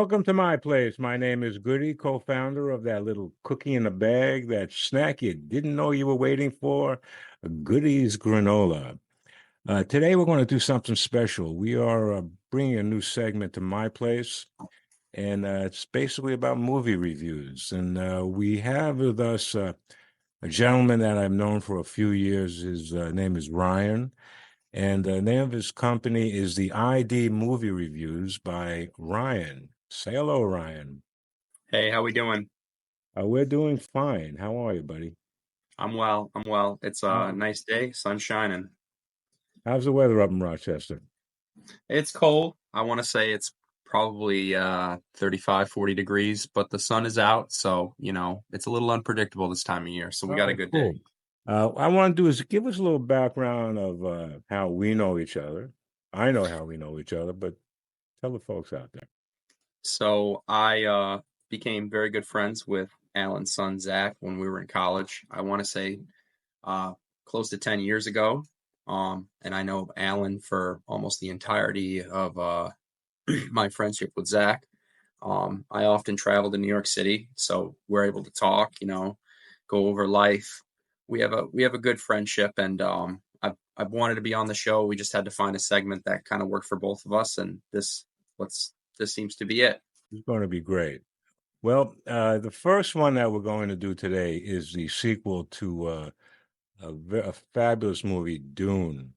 Welcome to my place. My name is Goody, co-founder of that little cookie in a bag, that snack you didn't know you were waiting for, Goody's Granola. Today we're going to do something special. We are bringing a new segment to my place, and it's basically about movie reviews. And we have with us a gentleman that I've known for a few years. His name is Ryan. And the name of his company is the ID Movie Reviews by Ryan. Say hello, Ryan. Hey, how we doing? We're doing fine. How are you, buddy? I'm well. I'm well. It's a Oh. nice day, sun shining. How's the weather up in Rochester? It's cold. I want to say it's probably 35, 40 degrees, but the sun is out, so, it's a little unpredictable this time of year. So we got a Oh, good day. cool. I want to do is give us a little background of how we know each other. I know how we know each other, but tell the folks out there. So I became very good friends with Alan's son, Zach, when we were in college. I want to say uh, close to 10 years ago. And I know Alan for almost the entirety of my friendship with Zach. I often travel to New York City, so we're able to talk, go over life. We have a good friendship, and I've wanted to be on the show. We just had to find a segment that kind of worked for both of us, and this seems to be it. It's going to be great. Well, the first one that we're going to do today is the sequel to a fabulous movie, Dune.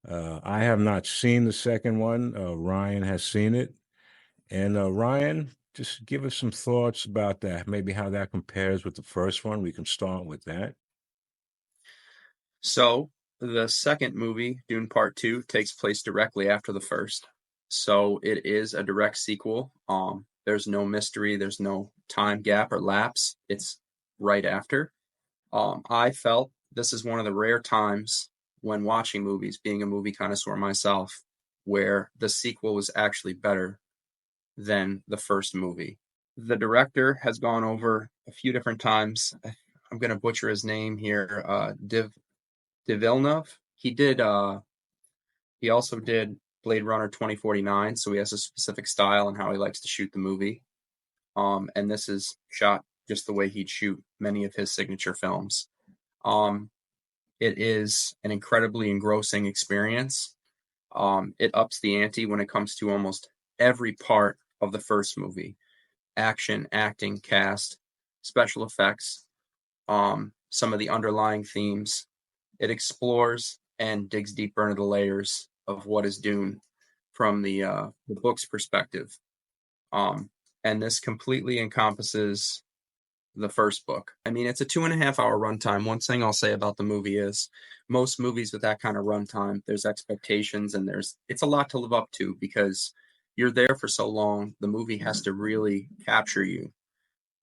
I have not seen the second one. Ryan has seen it. And Ryan, just give us some thoughts about that, maybe how that compares with the first one. We can start with that. So the second movie, Dune Part Two, takes place directly after the first. So it is a direct sequel. There's no mystery, there's no time gap or lapse. It's right after. I felt this is one of the rare times when watching movies, being a movie connoisseur myself, where the sequel was actually better than the first movie. The director has gone over a few different times. I'm going to butcher his name here. De Villeneuve. He also did Blade Runner 2049, so he has a specific style and how he likes to shoot the movie. And this is shot just the way he'd shoot many of his signature films. It is an incredibly engrossing experience. It ups the ante when it comes to almost every part of the first movie: action, acting, cast, special effects, some of the underlying themes. It explores and digs deeper into the layers of what is Dune from the book's perspective. And this completely encompasses the first book. I mean, it's a 2.5 hour runtime. One thing I'll say about the movie is most movies with that kind of runtime, there's expectations and it's a lot to live up to because you're there for so long. The movie has to really capture you.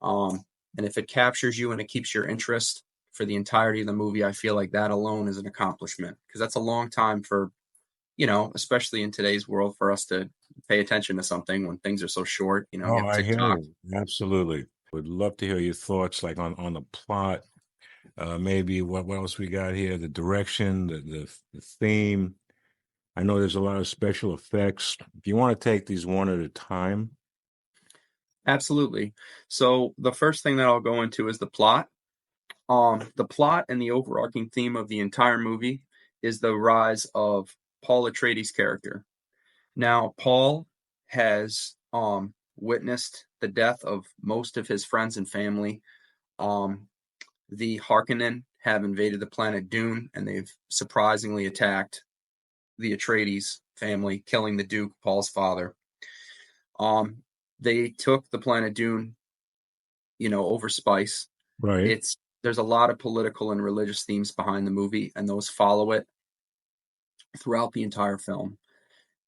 And if it captures you and it keeps your interest for the entirety of the movie, I feel like that alone is an accomplishment because that's a long time for, especially in today's world, for us to pay attention to something when things are so short. You Oh, have I hear TikTok. you. Absolutely. Would love to hear your thoughts, like on the plot. Maybe what else we got here? The direction, the theme. I know there's a lot of special effects. If you want to take these one at a time. Absolutely. So the first thing that I'll go into is the plot. The plot and the overarching theme of the entire movie is the rise of Paul Atreides' character. Now, Paul has witnessed the death of most of his friends and family. The Harkonnen have invaded the planet Dune, and they've surprisingly attacked the Atreides family, killing the Duke, Paul's father. They took the planet Dune, over spice. Right. There's a lot of political and religious themes behind the movie, and those follow it throughout the entire film.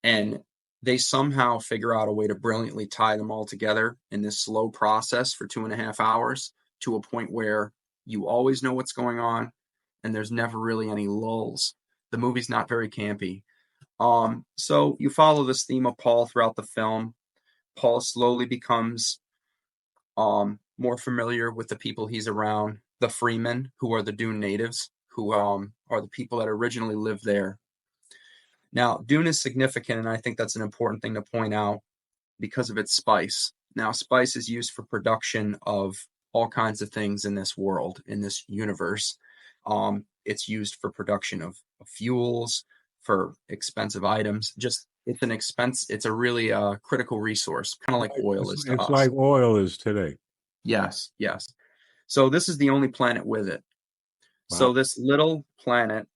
And they somehow figure out a way to brilliantly tie them all together in this slow process for 2.5 hours to a point where you always know what's going on, and there's never really any lulls. The movie's not very campy. So you follow this theme of Paul throughout the film. Paul slowly becomes more familiar with the people he's around, the Freemen, who are the Dune natives, who are the people that originally lived there. Now, Dune is significant, and I think that's an important thing to point out. because of its spice. Now, spice is used for production of all kinds of things in this world, in this universe. It's used for production of fuels, for expensive items. Just it's an expense. It's a really critical resource, kind of like Right. oil It's, is to it's us. like oil is today. Yes, yes. So this is the only planet with it. Wow. So this little planet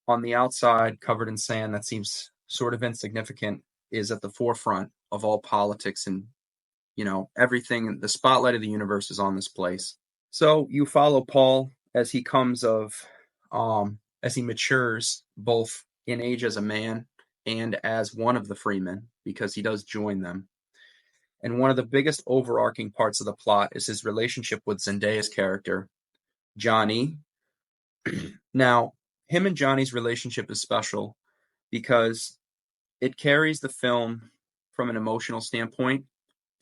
on the outside, covered in sand, that seems sort of insignificant, is at the forefront of all politics and everything. The spotlight of the universe is on this place. So you follow Paul as he as he matures both in age as a man and as one of the freemen, because he does join them. And one of the biggest overarching parts of the plot is his relationship with Zendaya's character, Johnny. Now, him and Johnny's relationship is special because it carries the film from an emotional standpoint,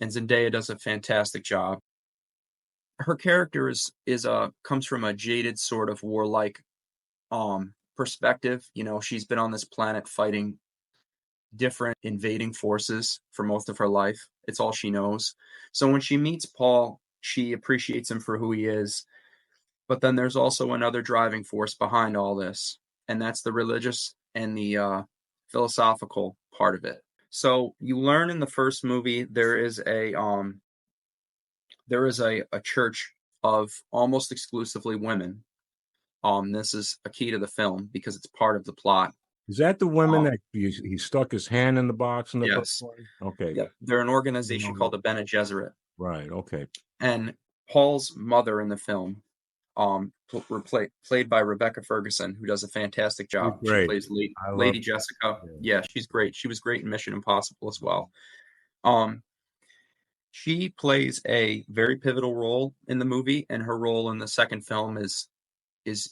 and Zendaya does a fantastic job. Her character is comes from a jaded sort of warlike perspective. She's been on this planet fighting different invading forces for most of her life. It's all she knows. So when she meets Paul, she appreciates him for who he is. But then there's also another driving force behind all this, and that's the religious and the philosophical part of it. So you learn in the first movie there is a church of almost exclusively women. This is a key to the film because it's part of the plot. Is that the women Um, that he stuck his hand in the box in the first yes, one? Okay. yep. They're an You organization know, called the Bene Gesserit, right. Okay. and Paul's mother in the film, played by Rebecca Ferguson, who does a fantastic She's job. She great. plays I love Lady Jessica. her. Yeah. Yeah, she's great. She was great in Mission Impossible as well. Um, she plays a very pivotal role in the movie, and her role in the second film is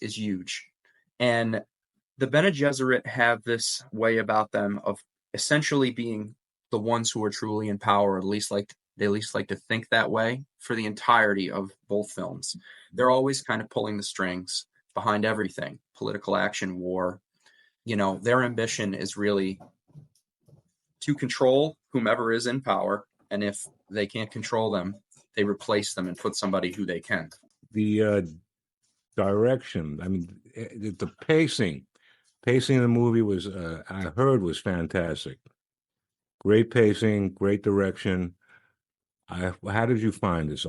huge. And the Bene Gesserit have this way about them of essentially being the ones who are truly in power, at least like they at least like to think that way for the entirety of both films. They're always kind of pulling the strings behind everything, political action, war. Their ambition is really to control whomever is in power, and if they can't control them, they replace them and put somebody who they can. The direction. I mean, the pacing of the movie was, I heard, was fantastic. Great pacing, great direction. How did you find this?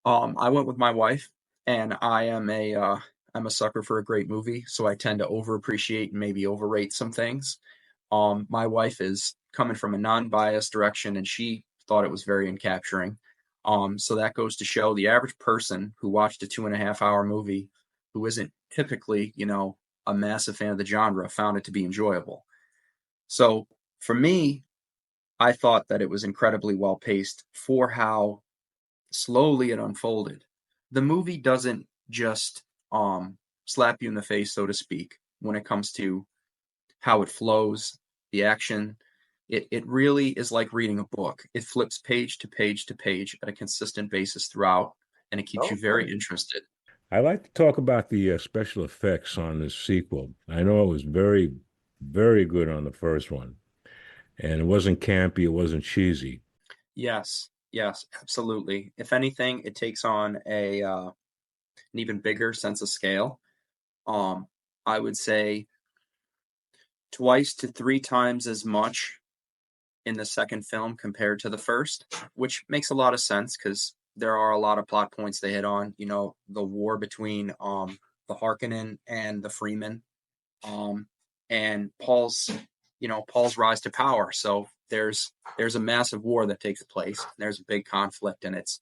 Oh, I went with my wife, and I'm a sucker for a great movie, so I tend to overappreciate and maybe overrate some things. My wife is coming from a non-biased direction, and she thought it was very encapturing. So that goes to show the average person who watched a 2.5 hour movie, who isn't typically, a massive fan of the genre, found it to be enjoyable. So for me, I thought that it was incredibly well paced for how slowly it unfolded. The movie doesn't just slap you in the face, so to speak, when it comes to how it flows, the action. It really is like reading a book. It flips page to page to page at a consistent basis throughout, and it keeps you very okay. interested. I like to talk about the special effects on this sequel. I know it was very, very good on the first one, and it wasn't campy, it wasn't cheesy. Yes, yes, absolutely. If anything, it takes on an even bigger sense of scale. Um, I would say twice to three times as much in the second film compared to the first, which makes a lot of sense because there are a lot of plot points they hit on. The war between the Harkonnen and the Freemen, um, and Paul's rise to power. So there's a massive war that takes place. There's a big conflict, and That it's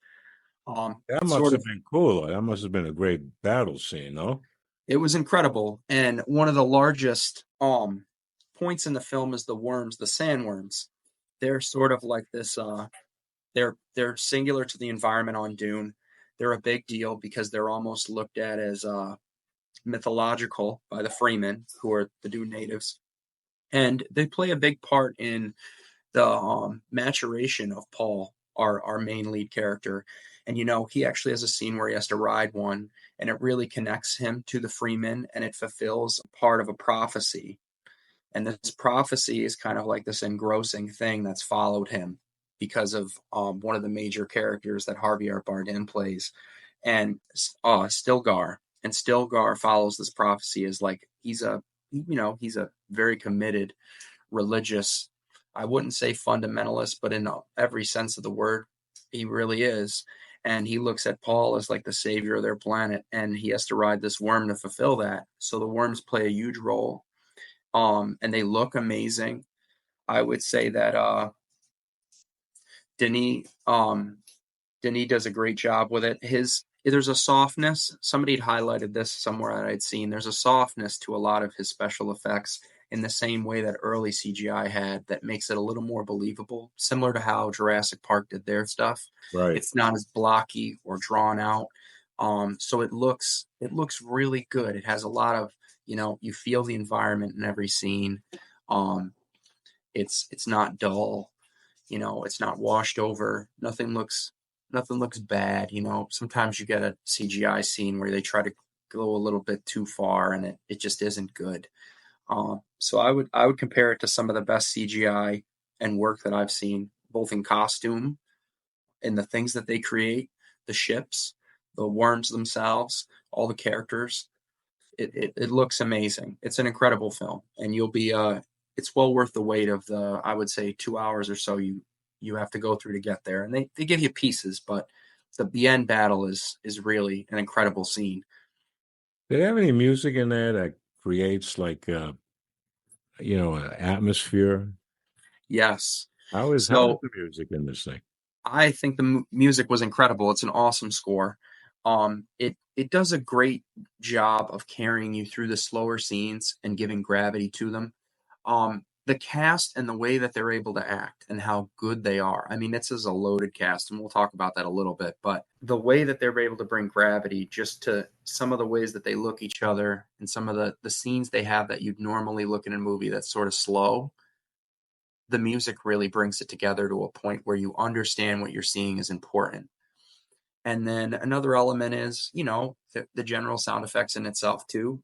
must sort have of been cool. That must have been a great battle scene, no? it was incredible. And one of the largest points in the film is the worms, the sandworms. They're sort of like this they're singular to the environment on Dune. They're a big deal because they're almost looked at as mythological by the Freemen, who are the Dune natives, and they play a big part in the maturation of Paul, our main lead character. And he actually has a scene where he has to ride one, and it really connects him to the Freemen, and it fulfills part of a prophecy And this prophecy is kind of like this engrossing thing that's followed him because of one of the major characters that Javier Bardem plays, and Stilgar. And Stilgar follows this prophecy as like he's a very committed religious. I wouldn't say fundamentalist, but in every sense of the word, he really is. And he looks at Paul as like the savior of their planet, and he has to ride this worm to fulfill that. So the worms play a huge role, and they look amazing. I would say that Denis Denis does a great job with it. There's a softness. Somebody had highlighted this somewhere that I'd seen. There's a softness to a lot of his special effects in the same way that early CGI had, that makes it a little more believable, similar to how Jurassic Park did their stuff. Right. It's not as blocky or drawn out. So it looks really good. It has a lot of, you feel the environment in every scene. Um, it's not dull. It's not washed over. Nothing looks bad. Sometimes you get a CGI scene where they try to go a little bit too far, and it just isn't good. So I would compare it to some of the best CGI and work that I've seen, both in costume and the things that they create, the ships, the worms themselves, all the characters. It looks amazing. It's an incredible film, and it's well worth the wait of the, I would say, 2 hours or so you have to go through to get there. And they give you pieces, but the end battle is really an incredible scene. Did they have any music in there that creates like an atmosphere? Yes. How is So the music in this thing? I think the music was incredible. It's an awesome score. It does a great job of carrying you through the slower scenes and giving gravity to them. The cast and the way that they're able to act and how good they are. I mean, this is a loaded cast, and we'll talk about that a little bit. But the way that they're able to bring gravity just to some of the ways that they look each other, and some of the scenes they have that you'd normally look in a movie that's sort of slow, the music really brings it together to a point where you understand what you're seeing is important. And then another element is, the general sound effects in itself too.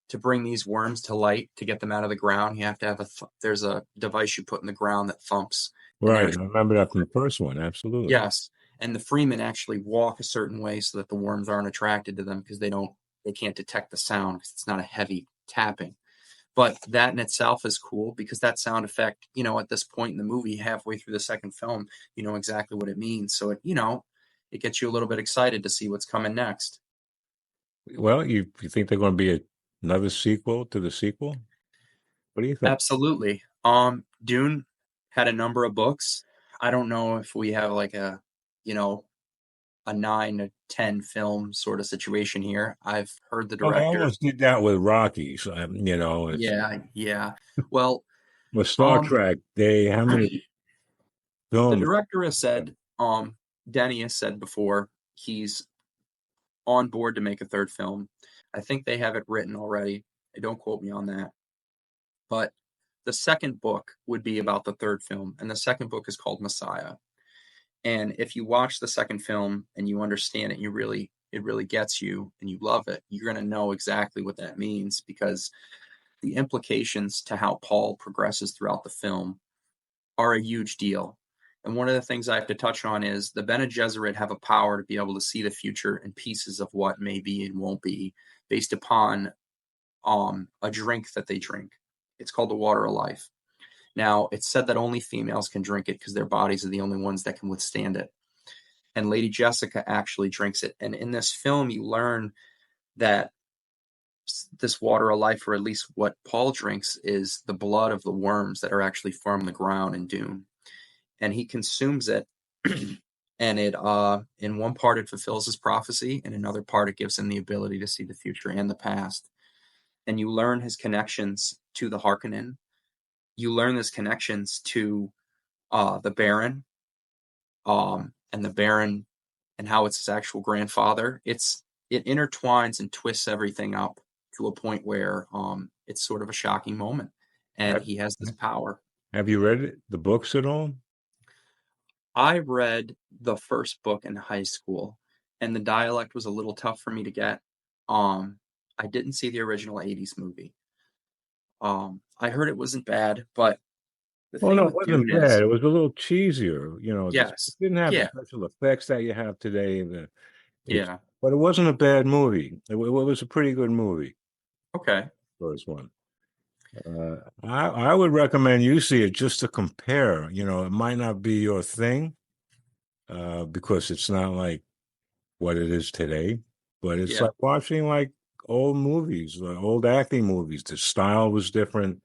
To bring these worms to light, to get them out of the ground, you have to have there's a device you put in the ground that thumps, and Right. there's I remember that from the first one. Absolutely. yes, and the Freemen actually walk a certain way so that the worms aren't attracted to them because they can't detect the sound because it's not a heavy tapping. But that in itself is cool because that sound effect, at this point in the movie, halfway through the second film, you know exactly what it means. So it gets you a little bit excited to see what's coming next. Well, you think they're going to be another sequel to the sequel? What do you think? Absolutely. Dune had a number of books. I don't know if we have like you know, a 9 to 10 film sort of situation here. I've heard the Well, they director. almost did that with Rockies. It's Yeah, yeah. Well, with Star um, Trek. They how many the films? director has said, Denny has said before, he's on board to make a third film. I think they have it written already. Don't quote me on that. But the second book would be about the third film, and the second book is called Messiah. And if you watch the second film and you understand it, it really gets you and you love it, you're going to know exactly what that means because the implications to how Paul progresses throughout the film are a huge deal. And one of the things I have to touch on is the Bene Gesserit have a power to be able to see the future and pieces of what may be and won't be based upon a drink that they drink. It's called the water of life. Now, it's said that only females can drink it because their bodies are the only ones that can withstand it. And Lady Jessica actually drinks it. And in this film, you learn that this water of life, or at least what Paul drinks, is the blood of the worms that are actually from the ground in Dune. And he consumes it, and it in one part it fulfills his prophecy, in another part it gives him the ability to see the future and the past. And you learn his connections to the Harkonnen. You learn his connections to the Baron, and the Baron, and how it's his actual grandfather. It intertwines and twists everything up to a point where it's sort of a shocking moment, and Have, he has this power. have you read the books at all? I read the first book in high school, and the dialect was a little tough for me to get. I didn't see the original '80s movie. I heard it wasn't bad, but the Oh thing no, it with wasn't Dune bad. is, It was a little cheesier. It yes, didn't have the yeah, special effects that you have today. yeah, But it wasn't a bad movie. It was a pretty good movie. okay, First one. I would recommend you see it just to compare. It might not be your thing, because it's not like what it is today, but it's yeah, like watching like old movies, old acting movies. The style was different,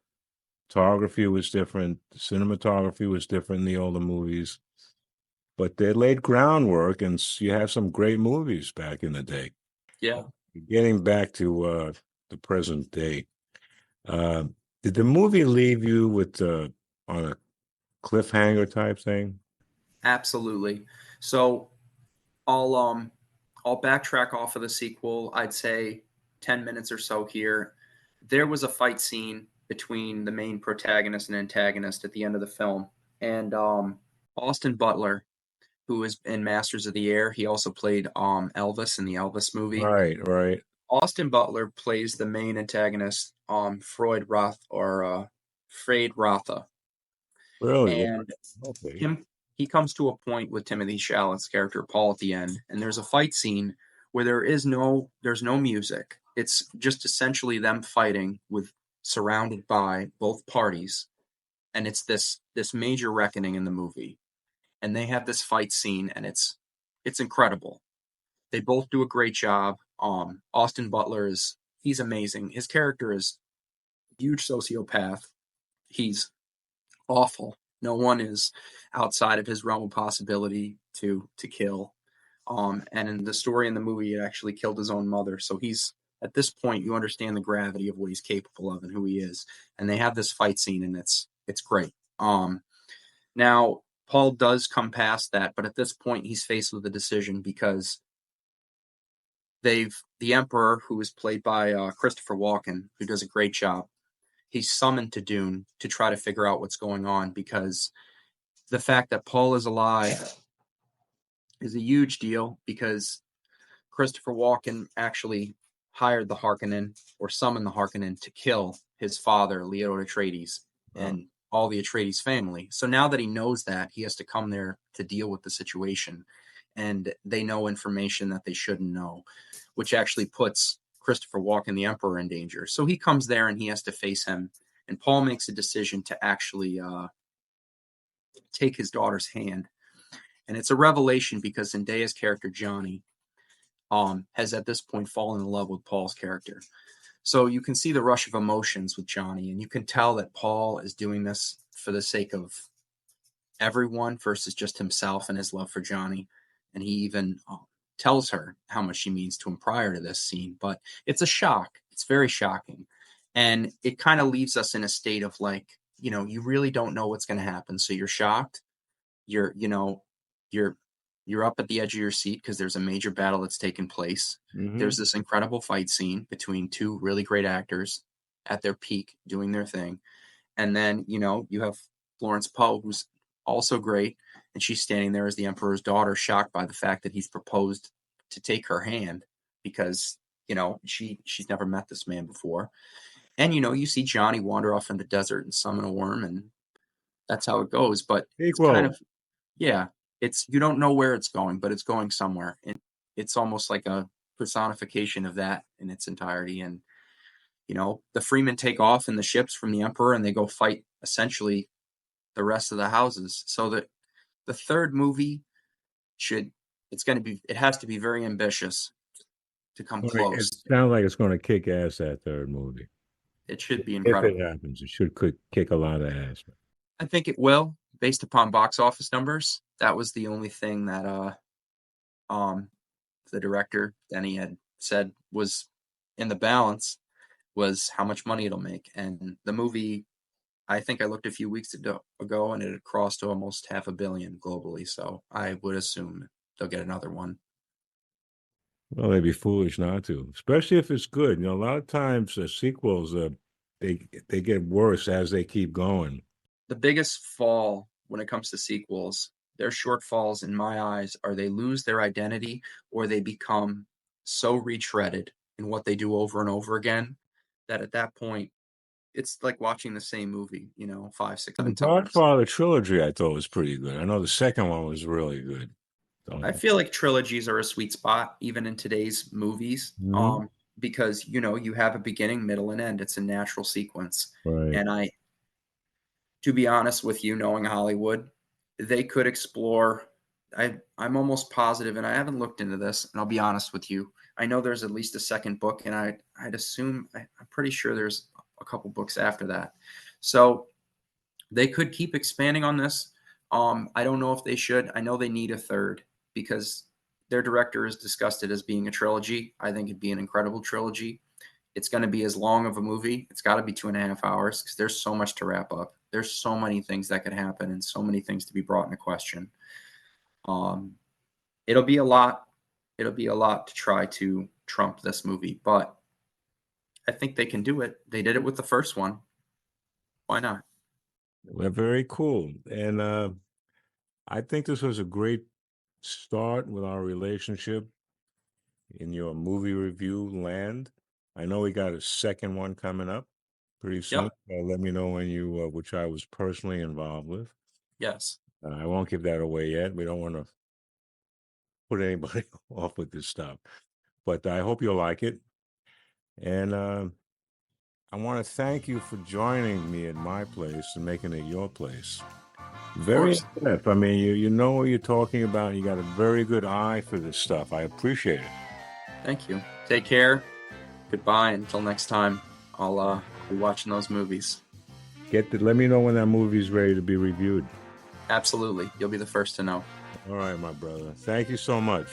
photography was different, cinematography was different in the older movies, but they laid groundwork, and you have some great movies back in the day. yeah. Getting back to the present day, uh, did the movie leave you with on a cliffhanger type thing? Absolutely. So I'll um I'll backtrack off of the sequel. I'd say 10 minutes or so here. There was a fight scene between the main protagonist and antagonist at the end of the film. And Austin Butler, who is in Masters of the Air, he also played Elvis in the Elvis movie. Right, right. Austin Butler plays the main antagonist, Freud Rotha. Really? Yeah. And Okay. him he comes to a point with Timothy Chalamet's character Paul at the end, and there's a fight scene where there's no music. It's just essentially them fighting with surrounded by both parties, and it's this major reckoning in the movie. And they have this fight scene, and it's incredible. They both do a great job. Austin Butler is he's amazing. His character is a huge sociopath. He's awful. No one is outside of his realm of possibility to kill. And in the story in the movie, it actually killed his own mother. So he's at this point, you understand the gravity of what he's capable of and who he is. And they have this fight scene, and it's great. Now Paul does come past that, but at this point, he's faced with a decision because the Emperor, who is played by Christopher Walken, who does a great job. He's summoned to Dune to try to figure out what's going on because the fact that Paul is alive is a huge deal because Christopher Walken actually hired the Harkonnen or summoned the Harkonnen to kill his father, Leo Atreides, Wow. and all the Atreides family. So now that he knows that, he has to come there to deal with the situation. And they know information that they shouldn't know, which actually puts Christopher Walken, the Emperor, in danger. So he comes there and he has to face him. And Paul makes a decision to actually take his daughter's hand. And it's a revelation because Zendaya's character, Johnny, has at this point fallen in love with Paul's character. So you can see the rush of emotions with Johnny, and you can tell that Paul is doing this for the sake of everyone versus just himself and his love for Johnny. And he even tells her how much she means to him prior to this scene. But it's a shock. It's very shocking. And it kind of leaves us in a state of like, you really don't know what's going to happen. So you're shocked. You're, you know, you're you're up at the edge of your seat because there's a major battle that's taken place. Hmm. There's this incredible fight scene between two really great actors at their peak doing their thing. And then, you have Florence Poe, who's also great, and she's standing there as the Emperor's daughter, shocked by the fact that he's proposed to take her hand because, she's never met this man before. And, you see Johnny wander off in the desert and summon a worm, and that's how it goes. But it's kind Equal. of, yeah, it's you don't know where it's going, but it's going somewhere. And it's almost like a personification of that in its entirety. And the Freemen take off in the ships from the Emperor and they go fight essentially the rest of the houses. So that the third movie should it has to be very ambitious to come It close. sounds like it's going to kick ass, that third movie. It should be If it incredible. happens, it should kick a lot of ass. I think it will, based upon box office numbers. That was the only thing that um the director Denny had said was in the balance was how much money it'll make. And the movie, I think I looked a few weeks ago and it had crossed to almost 500 million globally. So I would assume they'll get another one. Well, they'd be foolish not to, especially if it's good. A lot of times sequels, they get worse as they keep going. The biggest fall when it comes to sequels, their shortfalls in my eyes are they lose their identity or they become so retreaded in what they do over and over again that at that point it's like watching the same movie, you know, 5, 6, The 7 times. Godfather trilogy I thought was pretty good. I know the second one was really good. I So, feel like trilogies are a sweet spot even in today's movies, mhm, because, you know, you have a beginning, middle, and end. It's a natural sequence. right. And to be honest with you, knowing Hollywood, they could explore. I'm almost positive, and I haven't looked into this, and I'll be honest with you. I know there's at least a second book, and I'd assume I'm pretty sure there's a couple books after that. So they could keep expanding on this. I don't know if they should. I know they need a third because their director has discussed it as being a trilogy. I think it'd be an incredible trilogy. It's going to be as long of a movie. It's got to be 2.5 hours because there's so much to wrap up. There's so many things that could happen and so many things to be brought into question. Um, it'll be a lot. It'll be a lot to try to trump this movie, but I think they can do it. They did it with the first one. Why not? Well, very cool. And I think this was a great start with our relationship in your movie review land. I know we got a second one coming up pretty soon. Yep. Let me know when you, which I was personally involved with. Yes. I won't give that away yet. We don't want to put anybody off with this stuff, but I hope you'll like it. And I want to thank you for joining me at my place and making it your place. Of Very course. in depth. I mean, you know what you're talking about. You got a very good eye for this stuff. I appreciate it. Thank you. Take care. Goodbye. Until next time, I'll be watching those movies. Let me know when that movie's ready to be reviewed. Absolutely. You'll be the first to know. All right, my brother. Thank you so much.